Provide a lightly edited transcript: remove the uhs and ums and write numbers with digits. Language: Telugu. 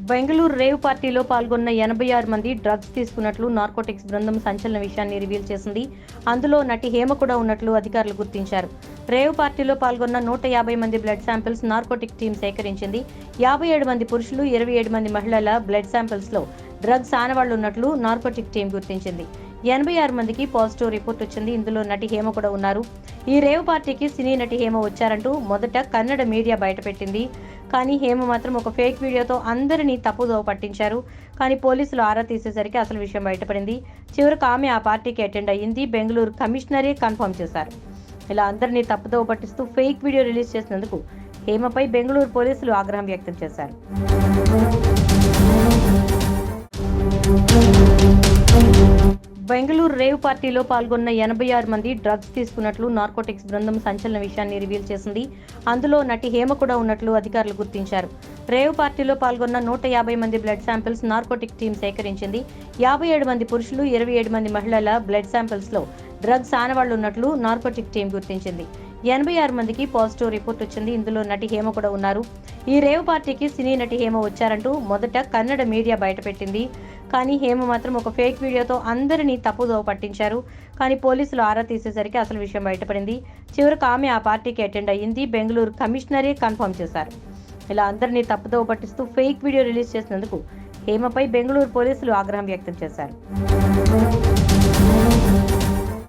బెంగళూరు రేవ్ పార్టీలో పాల్గొన్న 86 మంది డ్రగ్స్ తీసుకున్నట్లు నార్కోటిక్స్ బృందం సంచలన విషయాన్ని రివీల్ చేసింది. అందులో నటి హేమ కూడా ఉన్నట్లు అధికారులు గుర్తించారు. రేవ్ పార్టీలో పాల్గొన్న 150 మంది బ్లడ్ శాంపిల్స్ నార్కోటిక్ టీం సేకరించింది. 57 మంది పురుషులు, 27 మంది మహిళల బ్లడ్ శాంపిల్స్లో డ్రగ్స్ ఆనవాళ్లు ఉన్నట్లు నార్కోటిక్ టీం గుర్తించింది. 86 మందికి పాజిటివ్ రిపోర్ట్ వచ్చింది. ఇందులో నటి హేమ కూడా ఉన్నారు. ఈ రేవ్ పార్టీకి సినీ నటి హేమ వచ్చారంటూ మొదట కన్నడ మీడియా బయటపెట్టింది. కానీ హేమ మాత్రం ఒక ఫేక్ వీడియోతో అందరినీ తప్పుదోవ పట్టించారు. కానీ పోలీసులు ఆరా తీసేసరికి అసలు విషయం బయటపడింది. చివరకు ఆమె ఆ పార్టీకి అటెండ్ అయ్యింది. బెంగళూరు కమిషనరే కన్ఫర్మ్ చేశారు. ఇలా అందరినీ తప్పుదోవ పట్టిస్తూ ఫేక్ వీడియో రిలీజ్ చేసినందుకు హేమపై బెంగళూరు పోలీసులు ఆగ్రహం వ్యక్తం చేశారు. బెంగళూరు రేవ్ పార్టీలో పాల్గొన్న 86 మంది డ్రగ్స్ తీసుకున్నట్లు నార్కోటిక్స్ బృందం సంచలన విషయాన్ని రివీల్ చేసింది. అందులో నటి హేమ కూడా ఉన్నట్లు అధికారులు గుర్తించారు. రేవ్ పార్టీలో పాల్గొన్న 150 మంది బ్లడ్ శాంపిల్స్ నార్కోటిక్ టీం సేకరించింది. 57 మంది పురుషులు, 27 మంది మహిళల బ్లడ్ శాంపిల్స్లో డ్రగ్స్ ఆనవాళ్లు ఉన్నట్లు నార్కోటిక్ టీం గుర్తించింది. 86 మందికి పాజిటివ్ రిపోర్ట్ వచ్చింది. ఇందులో నటి హేమ కూడా ఉన్నారు. ఈ రేవ్ పార్టీకి సినీ నటి హేమ వచ్చారంటూ మొదట కన్నడ మీడియా బయటపెట్టింది. కానీ హేమ మాత్రం ఒక ఫేక్ వీడియోతో అందరినీ తప్పుదోవ పట్టించారు. కానీ పోలీసులు ఆరా తీసేసరికి అసలు విషయం బయటపడింది. చివరకు ఆమె ఆ పార్టీకి అటెండ్ అయ్యింది. బెంగళూరు కమిషనరే కన్ఫర్మ్ చేశారు. ఇలా అందరినీ తప్పుదోవ పట్టిస్తూ ఫేక్ వీడియో రిలీజ్ చేసినందుకు హేమపై బెంగళూరు పోలీసులు ఆగ్రహం వ్యక్తం చేశారు.